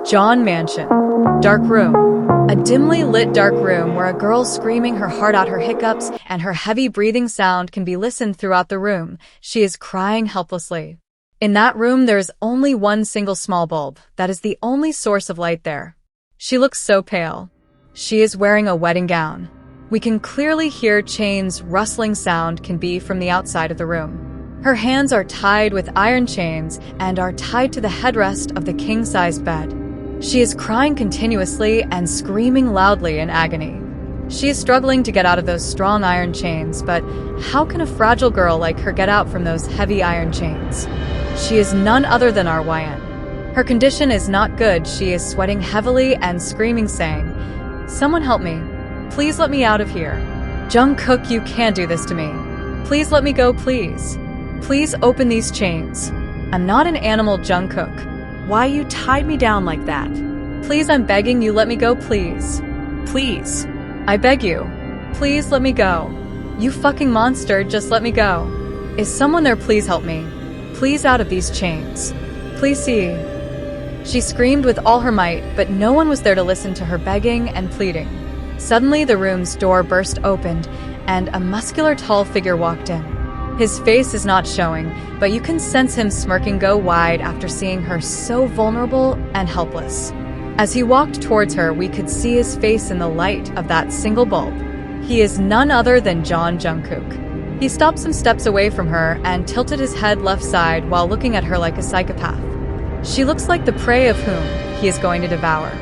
John Mansion. Dark room. A dimly lit dark room where a girl screaming her heart out, her hiccups and her heavy breathing sound can be listened throughout the room. She is crying helplessly. In that room, there is only one single small bulb. That is the only source of light there. She looks so pale. She is wearing a wedding gown. We can clearly hear chains rustling sound can be from the outside of the room. Her hands are tied with iron chains and are tied to the headrest of the king-sized bed. She is crying continuously and screaming loudly in agony. She is struggling to get out of those strong iron chains, but how can a fragile girl like her get out from those heavy iron chains? She is none other than our YN. Her condition is not good. She is sweating heavily and screaming, saying, "Someone help me. Please let me out of here. Jungkook, you can't do this to me. Please let me go, please. Please open these chains. I'm not an animal, Jungkook. Why you tied me down like that? Please, I'm begging you, let me go, please. Please. I beg you. Please let me go. You fucking monster, just let me go. Is someone there? Please help me. Please out of these chains. Please see." She screamed with all her might, but no one was there to listen to her begging and pleading. Suddenly, the room's door burst open, and a muscular, tall figure walked in. His face is not showing, but you can sense him smirking go wide after seeing her so vulnerable and helpless. As he walked towards her, we could see his face in the light of that single bulb. He is none other than Jungkook. He stopped some steps away from her and tilted his head left side while looking at her like a psychopath. She looks like the prey of whom he is going to devour.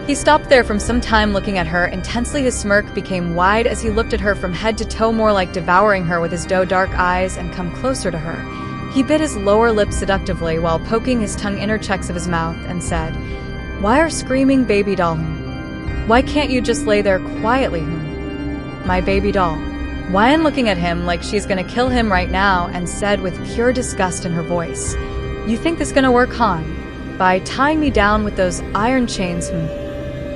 He stopped there from some time looking at her intensely. His smirk became wide as he looked at her from head to toe, more like devouring her with his dark eyes, and come closer to her. He bit his lower lip seductively while poking his tongue inner checks of his mouth and said, "Why are screaming, baby doll? Why can't you just lay there quietly? My baby doll." YN looking at him like she's gonna kill him right now and said with pure disgust in her voice, "You think this gonna work, Han? By tying me down with those iron chains?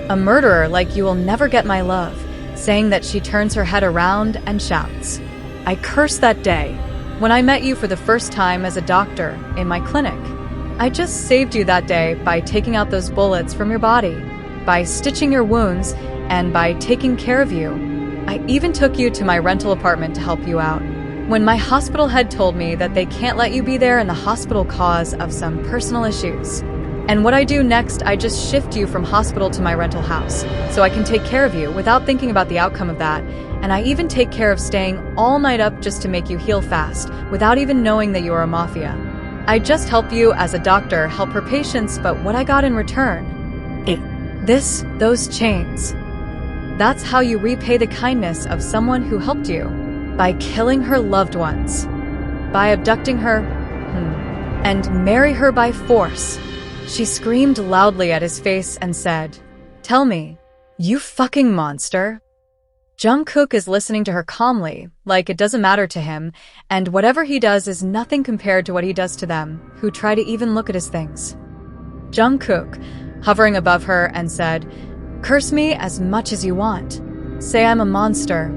A murderer like you will never get my love," saying that she turns her head around and shouts, "I curse that day, when I met you for the first time as a doctor in my clinic. I just saved you that day by taking out those bullets from your body, by stitching your wounds, and by taking care of you. I even took you to my rental apartment to help you out. When my hospital head told me that they can't let you be there in the hospital cause of some personal issues. And what I do next, I just shift you from hospital to my rental house, so I can take care of you without thinking about the outcome of that. And I even take care of staying all night up just to make you heal fast, without even knowing that you are a mafia. I just help you as a doctor help her patients, but what I got in return? Those chains. That's how you repay the kindness of someone who helped you. By killing her loved ones. By abducting her, and marry her by force." She screamed loudly at his face and said, "Tell me, you fucking monster." Jungkook is listening to her calmly, like it doesn't matter to him, and whatever he does is nothing compared to what he does to them, who try to even look at his things. Jungkook, hovering above her, and said, "Curse me as much as you want. Say I'm a monster,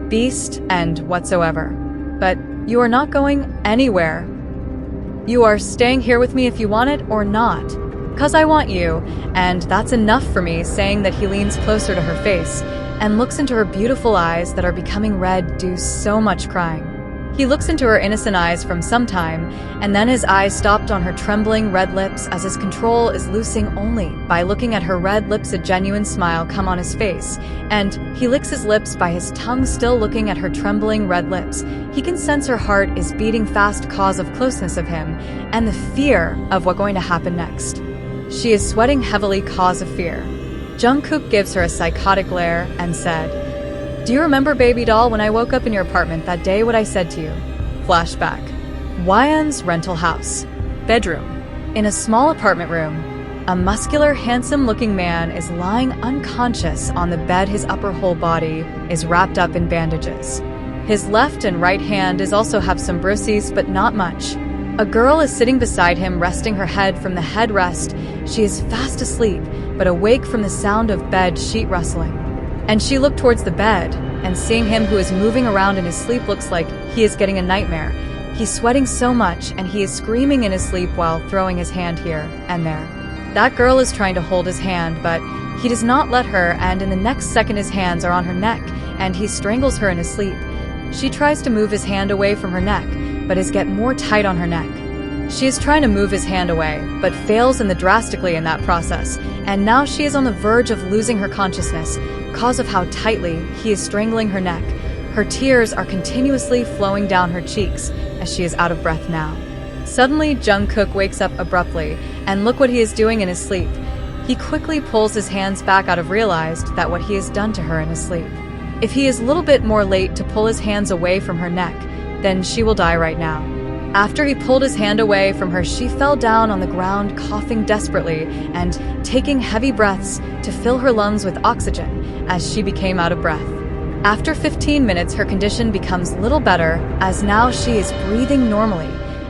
beast, and whatsoever. But you are not going anywhere. You are staying here with me if you want it or not. 'Cause I want you, and that's enough for me," saying that he leans closer to her face and looks into her beautiful eyes that are becoming red due so much crying. He looks into her innocent eyes from some time, and then his eyes stopped on her trembling red lips as his control is loosing only by looking at her red lips. A genuine smile come on his face, and he licks his lips by his tongue still looking at her trembling red lips. He can sense her heart is beating fast cause of closeness of him, and the fear of what's going to happen next. She is sweating heavily cause of fear. Jungkook gives her a psychotic glare and said, "Do you remember, baby doll, when I woke up in your apartment that day, what I said to you?" Flashback. YN's rental house. Bedroom. In a small apartment room, a muscular, handsome-looking man is lying unconscious on the bed. His upper whole body is wrapped up in bandages. His left and right hand is also have some bruises, but not much. A girl is sitting beside him, resting her head from the headrest. She is fast asleep, but awake from the sound of bed sheet rustling. And she looked towards the bed, and seeing him who is moving around in his sleep looks like he is getting a nightmare. He's sweating so much, and he is screaming in his sleep while throwing his hand here and there. That girl is trying to hold his hand, but he does not let her, and in the next second his hands are on her neck, and he strangles her in his sleep. She tries to move his hand away from her neck, but is get more tight on her neck. She is trying to move his hand away, but fails drastically in that process, and now she is on the verge of losing her consciousness, cause of how tightly he is strangling her neck. Her tears are continuously flowing down her cheeks, as she is out of breath now. Suddenly, Jungkook wakes up abruptly, and look what he is doing in his sleep. He quickly pulls his hands back out of realized that what he has done to her in his sleep. If he is a little bit more late to pull his hands away from her neck, then she will die right now. After he pulled his hand away from her, she fell down on the ground, coughing desperately and taking heavy breaths to fill her lungs with oxygen as she became out of breath. After 15 minutes, her condition becomes little better, as now she is breathing normally,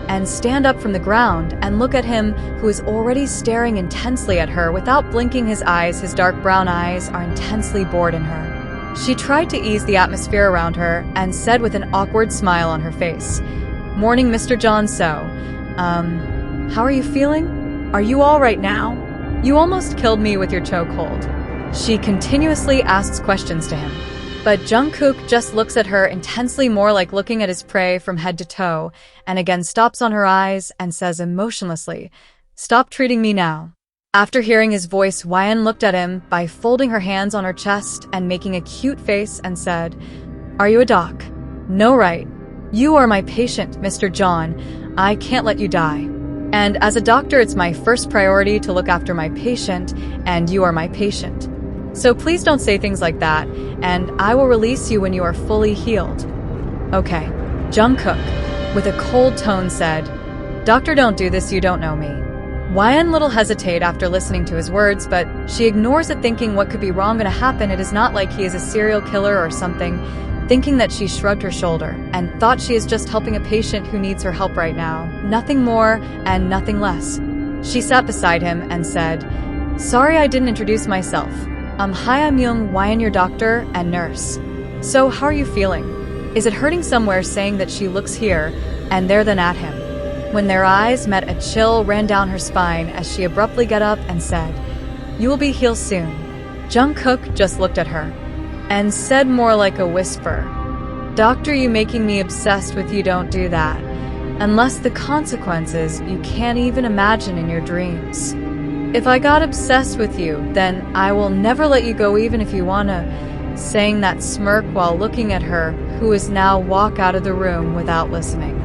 and stand up from the ground and look at him, who is already staring intensely at her without blinking his eyes. His dark brown eyes are intensely bored in her. She tried to ease the atmosphere around her and said with an awkward smile on her face, "Morning, Mr. John. So, how are you feeling? Are you all right now? You almost killed me with your chokehold." She continuously asks questions to him, but Jungkook just looks at her intensely, more like looking at his prey from head to toe, and again stops on her eyes and says emotionlessly, "Stop treating me now." After hearing his voice, Hwan looked at him by folding her hands on her chest and making a cute face and said, "Are you a doc?" "No, right. You are my patient, Mr. John. I can't let you die. And as a doctor, it's my first priority to look after my patient, and you are my patient. So please don't say things like that, and I will release you when you are fully healed." "Okay." Jungkook, with a cold tone, said, "Doctor, don't do this, you don't know me." Hwan little hesitate after listening to his words, but she ignores it, thinking what could be wrong gonna happen. It is not like he is a serial killer or something, thinking that she shrugged her shoulder and thought she is just helping a patient who needs her help right now. Nothing more and nothing less. She sat beside him and said, "Sorry I didn't introduce myself. Hi, I'm Hwan, your doctor and nurse. So how are you feeling? Is it hurting somewhere?" Saying that, she looks here and there, then at him. When their eyes met, a chill ran down her spine as she abruptly got up and said, "You will be healed soon." Jungkook just looked at her and said more like a whisper, "Doctor, you making me obsessed with you, don't do that. Unless the consequences you can't even imagine in your dreams. If I got obsessed with you, then I will never let you go, even if you wanna," saying that smirk while looking at her, who is now walk out of the room without listening.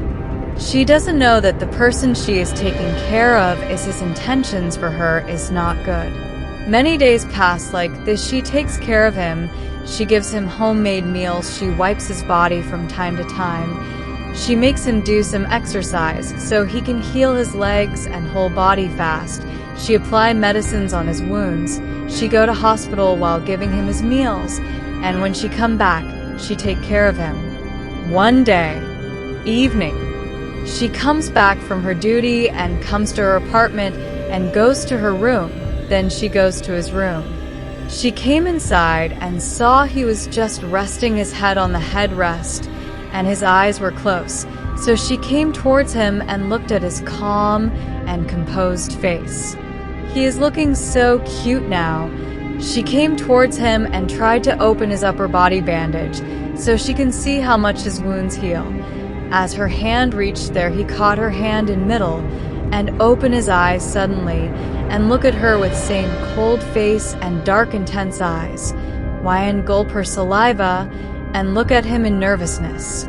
She doesn't know that the person she is taking care of is his intentions for her is not good. Many days pass like this. She takes care of him. She gives him homemade meals. She wipes his body from time to time. She makes him do some exercise so he can heal his legs and whole body fast. She apply medicines on his wounds. She go to hospital while giving him his meals. And when she come back, she take care of him. One day, evening, she comes back from her duty and comes to her apartment and goes to her room. Then she goes to his room. She came inside and saw he was just resting his head on the headrest and his eyes were closed. So she came towards him and looked at his calm and composed face. He is looking so cute now. She came towards him and tried to open his upper body bandage so she can see how much his wounds heal. As her hand reached there, he caught her hand in middle and opened his eyes suddenly and look at her with same cold face and dark intense eyes. Hwan gulp her saliva and look at him in nervousness.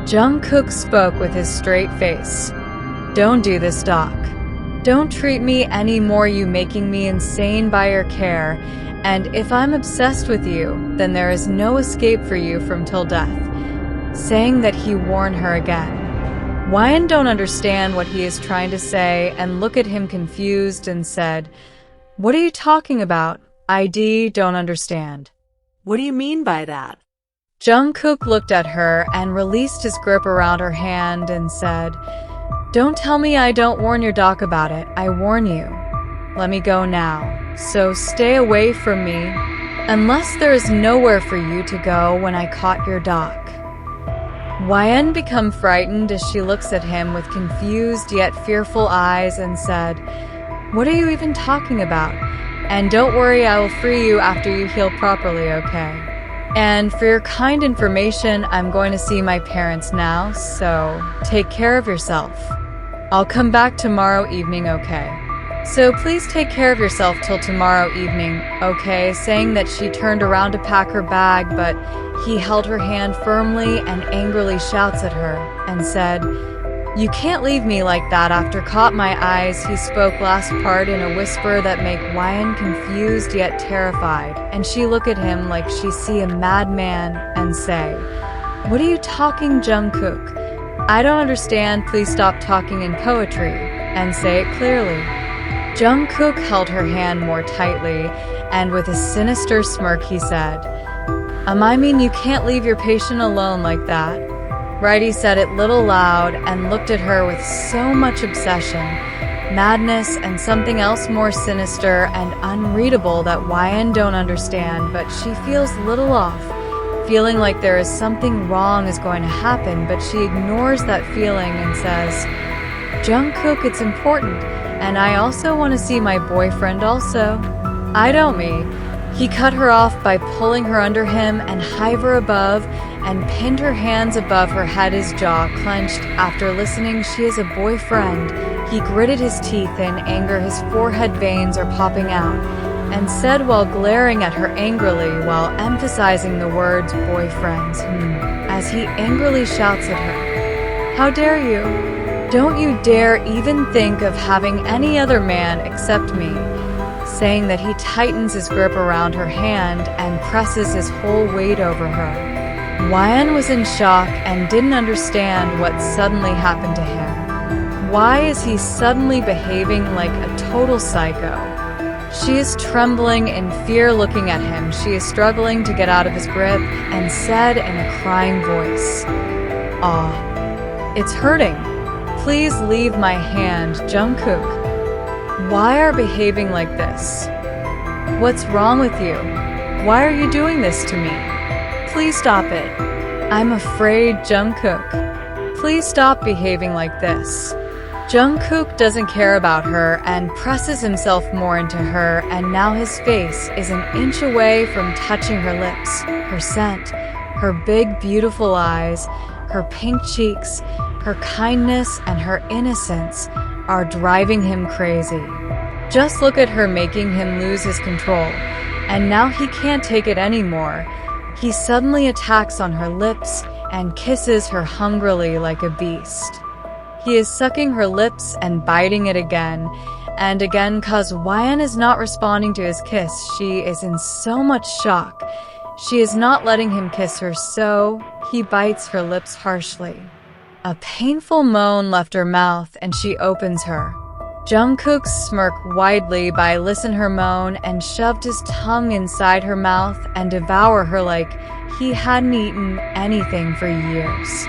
Jungkook spoke with his straight face. "Don't do this, doc. Don't treat me anymore. You making me insane by your care. And if I'm obsessed with you, then there is no escape for you from till death." Saying that, he warned her again. Hwan don't understand what he is trying to say and look at him confused and said, "What are you talking about? I don't understand." What do you mean by that? Jungkook looked at her and released his grip around her hand and said, "Don't tell me I don't warn your doc about it. I warn you. Let me go now. So stay away from me, unless there is nowhere for you to go when I caught your doc." Hwan become frightened as she looks at him with confused yet fearful eyes and said, What are you even talking about? And don't worry, I will free you after you heal properly, okay? And for your kind information, I'm going to see my parents now, so take care of yourself. I'll come back tomorrow evening, okay? So please take care of yourself till tomorrow evening, okay? Saying that she turned around to pack her bag, but he held her hand firmly and angrily shouts at her and said, "You can't leave me like that." After caught my eyes, he spoke last part in a whisper that make Wyan confused yet terrified, and she look at him like she see a madman and say, "What are you talking, Jungkook? I don't understand, please stop talking in poetry and say it clearly." Jungkook held her hand more tightly, and with a sinister smirk he said, I mean you can't leave your patient alone like that. Right, he said it little loud and looked at her with so much obsession, madness, and something else more sinister and unreadable that Wyan don't understand, but she feels little off, feeling like there is something wrong is going to happen, but she ignores that feeling and says, "Jungkook, it's important, and I also want to see my boyfriend also." "I don't mean." He cut her off by pulling her under him and hive her above and pinned her hands above her head, his jaw clenched. After listening she is a boyfriend, he gritted his teeth in anger, his forehead veins are popping out, and said while glaring at her angrily while emphasizing the words boyfriends, as he angrily shouts at her, "How dare you? Don't you dare even think of having any other man except me," saying that he tightens his grip around her hand and presses his whole weight over her. Wyan was in shock and didn't understand what suddenly happened to him. Why is he suddenly behaving like a total psycho? She is trembling in fear looking at him. She is struggling to get out of his grip and said in a crying voice, "Aw, it's hurting. Please leave my hand, Jungkook. Why are you behaving like this? What's wrong with you? Why are you doing this to me? Please stop it. I'm afraid, Jungkook. Please stop behaving like this." Jungkook doesn't care about her and presses himself more into her, and now his face is an inch away from touching her lips, her scent, her big beautiful eyes, her pink cheeks, her kindness and her innocence are driving him crazy. Just look at her, making him lose his control, and now he can't take it anymore. He suddenly attacks on her lips and kisses her hungrily like a beast. He is sucking her lips and biting it again and again, cause Wyan is not responding to his kiss. She is in so much shock. She is not letting him kiss her, so he bites her lips harshly. A painful moan left her mouth and she opens her. Jungkook smirked widely by listen her moan and shoved his tongue inside her mouth and devour her like he hadn't eaten anything for years.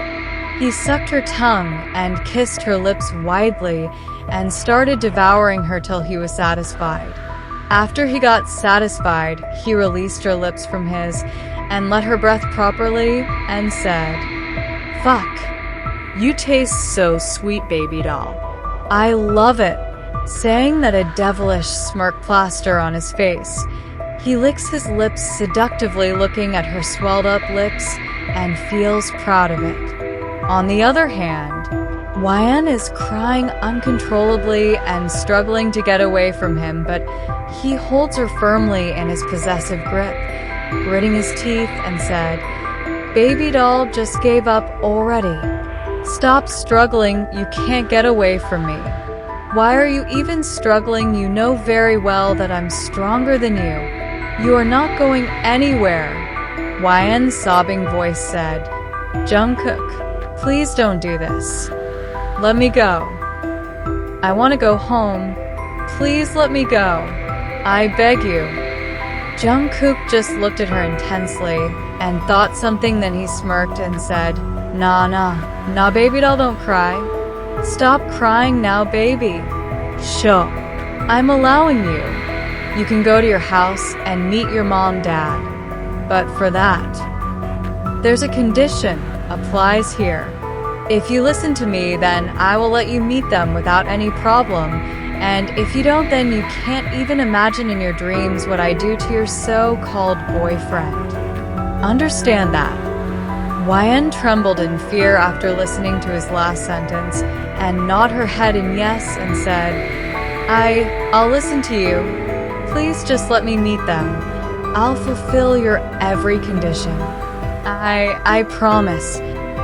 He sucked her tongue and kissed her lips widely and started devouring her till he was satisfied. After he got satisfied, he released her lips from his and let her breath properly and said, "Fuck. You taste so sweet, baby doll. I love it," saying that a devilish smirk plaster on his face. He licks his lips seductively, looking at her swelled up lips and feels proud of it. On the other hand, Wyan is crying uncontrollably and struggling to get away from him, but he holds her firmly in his possessive grip, gritting his teeth and said, "Baby doll just gave up already. Stop struggling, you can't get away from me. Why are you even struggling? You know very well that I'm stronger than you. You are not going anywhere." Wyan's sobbing voice said, "Jungkook, please don't do this. Let me go. I want to go home. Please let me go. I beg you." Jungkook just looked at her intensely and thought something, then he smirked and said, Nah, baby doll, don't cry. Stop crying now, baby. Sure, I'm allowing you. You can go to your house and meet your mom, dad. But for that, there's a condition applies here. If you listen to me, then I will let you meet them without any problem, And if you don't, then you can't even imagine in your dreams what I do to your so-called boyfriend. Understand that. YN trembled in fear after listening to his last sentence and nodded her head in yes and said, I'll listen to you. Please just let me meet them. I'll fulfill your every condition. I promise.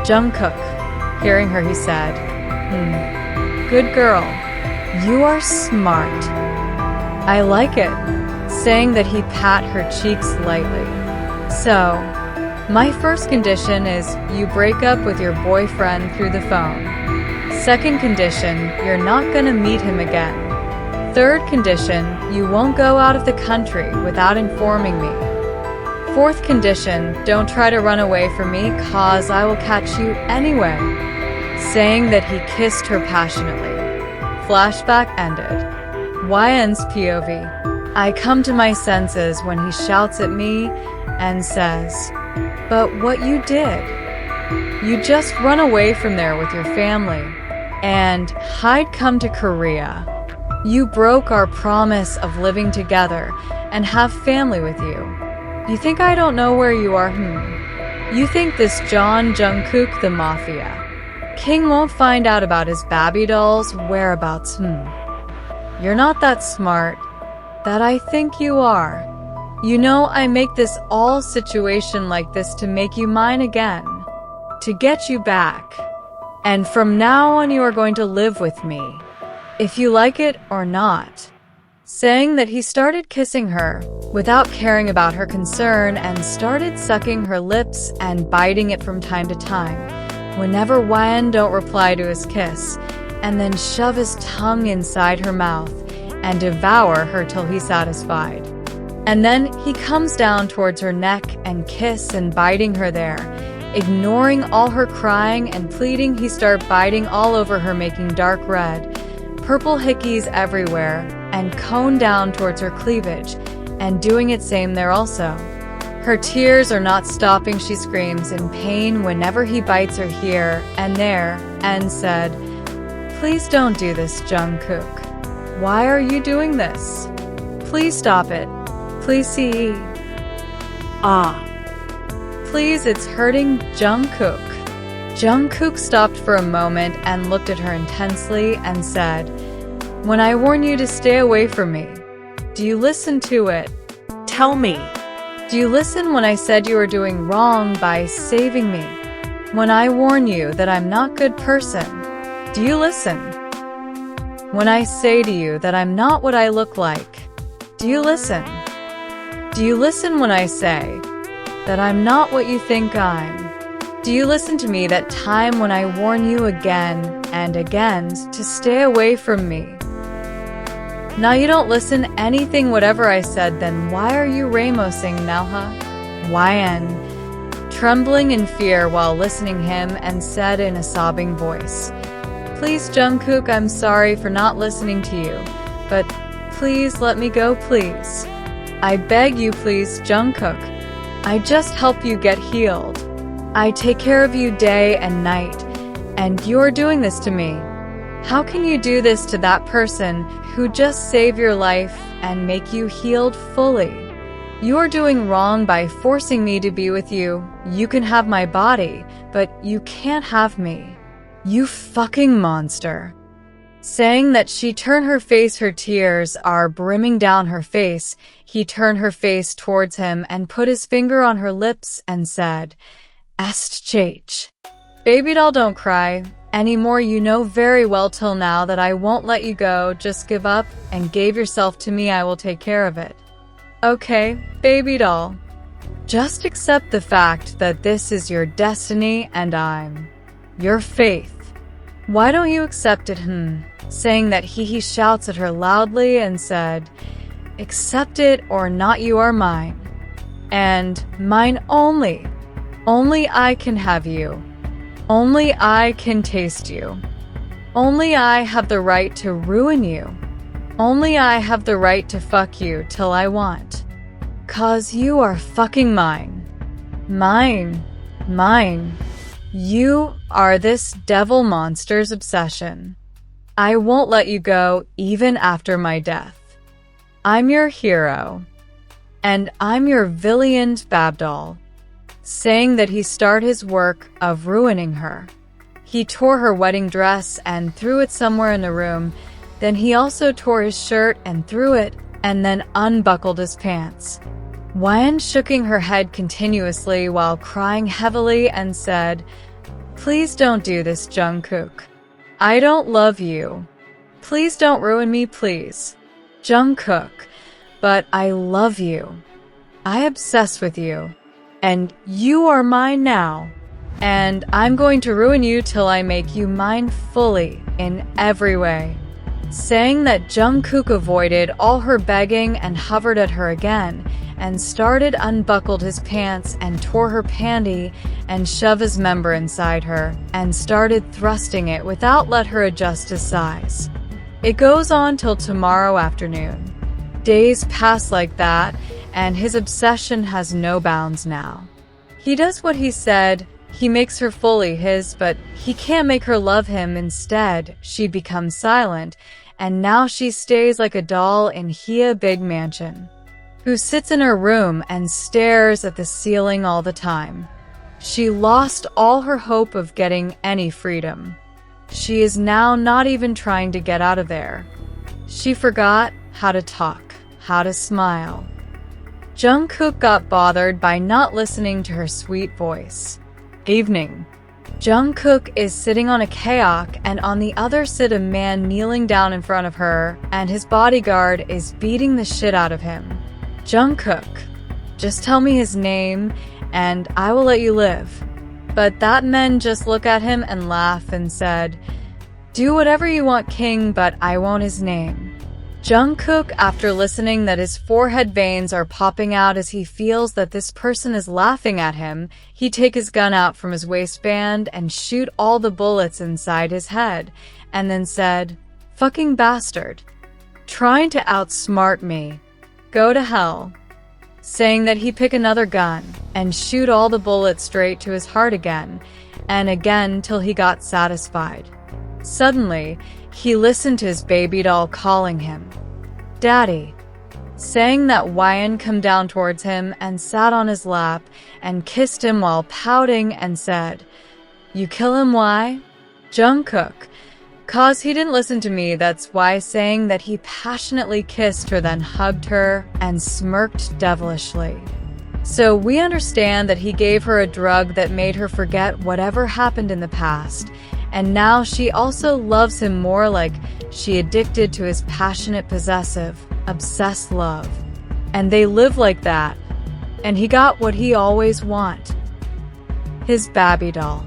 Jungkook. Hearing her, he said, Good girl. You are smart. I like it. Saying that he pat her cheeks lightly. So, my first condition is you break up with your boyfriend through the phone. Second condition, you're not gonna meet him again. Third condition, you won't go out of the country without informing me. Fourth condition, don't try to run away from me, cause I will catch you anyway. Saying that he kissed her passionately. Flashback ended. YN's POV. I come to my senses when he shouts at me and says, But what you did? You just run away from there with your family. And I'd come to Korea. You broke our promise of living together and have family with you. You think I don't know where you are? You think this Jungkookff the Mafia King won't find out about his Barbie doll's whereabouts? You're not that smart. That I think you are. You know I make this all situation like this to make you mine again. To get you back. And from now on you are going to live with me. If you like it or not. Saying that he started kissing her without caring about her concern and started sucking her lips and biting it from time to time whenever YN don't reply to his kiss, and then shove his tongue inside her mouth and devour her till he's satisfied. And then he comes down towards her neck and kiss and biting her there. Ignoring all her crying and pleading, he start biting all over her, making dark red, purple hickeys everywhere, and cone down towards her cleavage, and doing it same there also. Her tears are not stopping, she screams in pain whenever he bites her here and there, and said, Please don't do this, Jungkook. Why are you doing this? Please stop it. Please see. Please, it's hurting, Jungkook. Jungkook stopped for a moment and looked at her intensely and said, When I warn you to stay away from me, do you listen to it? Tell me. Do you listen when I said you were doing wrong by saving me? When I warn you that I'm not good person, do you listen? When I say to you that I'm not what I look like, do you listen? Do you listen when I say that I'm not what you think I'm? Do you listen to me that time when I warn you again and again to stay away from me? Now you don't listen anything whatever I said, then why are you remosing now, huh? YN, trembling in fear while listening him, and said in a sobbing voice, Please, Jungkook, I'm sorry for not listening to you, but please let me go, please. I beg you, please, Jungkook. I just help you get healed. I take care of you day and night, and you're doing this to me. How can you do this to that person who just saved your life and make you healed fully? You're doing wrong by forcing me to be with you. You can have my body, but you can't have me. You fucking monster. Saying that she turned her face, her tears are brimming down her face. He turned her face towards him and put his finger on her lips and said, Estchach. Baby doll, don't cry anymore. You know very well till now that I won't let you go. Just give up and give yourself to me. I will take care of it. Okay, baby doll. Just accept the fact that this is your destiny and I'm your faith. Why don't you accept it? Saying that he shouts at her loudly and said, Accept it or not, you are mine. And mine only. Only I can have you. Only I can taste you. Only I have the right to ruin you. Only I have the right to fuck you till I want. 'Cause you are fucking mine. Mine. Mine. You are this devil monster's obsession. I won't let you go even after my death. I'm your hero. And I'm your villain Babdol. Saying that he started his work of ruining her. He tore her wedding dress and threw it somewhere in the room. Then he also tore his shirt and threw it, and then unbuckled his pants. Hwan shooking her head continuously while crying heavily and said, "Please don't do this, Jungkook. I don't love you. Please don't ruin me, please. Jungkook, but I love you. I obsess with you. And you are mine now. And I'm going to ruin you till I make you mine fully in every way." Saying that Jungkook avoided all her begging and hovered at her again, and started unbuckled his pants and tore her panty and shoved his member inside her and started thrusting it without let her adjust his size. It goes on till tomorrow afternoon. Days pass like that, and his obsession has no bounds now. He does what he said, he makes her fully his, but he can't make her love him. Instead, she becomes silent, and now she stays like a doll in a big mansion, who sits in her room and stares at the ceiling all the time. She lost all her hope of getting any freedom. She is now not even trying to get out of there. She forgot how to talk, how to smile. Jungkook got bothered by not listening to her sweet voice. Evening. Jungkook is sitting on a kayak, and on the other sit a man kneeling down in front of her, and his bodyguard is beating the shit out of him. Jungkook, just tell me his name, and I will let you live. But that man just looked at him and laughed and said, "Do whatever you want, king, but I won't his name." Jungkook, after listening that his forehead veins are popping out as he feels that this person is laughing at him, he take his gun out from his waistband and shoot all the bullets inside his head, and then said, "Fucking bastard. Trying to outsmart me. Go to hell." Saying that he pick another gun and shoot all the bullets straight to his heart again, and again till he got satisfied. Suddenly, he listened to his baby doll calling him, "Daddy." Saying that Hwan come down towards him and sat on his lap and kissed him while pouting and said, "You kill him, why?" Jungkook, "'Cause he didn't listen to me, that's why." Saying that he passionately kissed her, then hugged her and smirked devilishly. So we understand that he gave her a drug that made her forget whatever happened in the past, and now she also loves him more, like she addicted to his passionate, possessive, obsessed love. And they live like that. And he got what he always want. His Babby doll.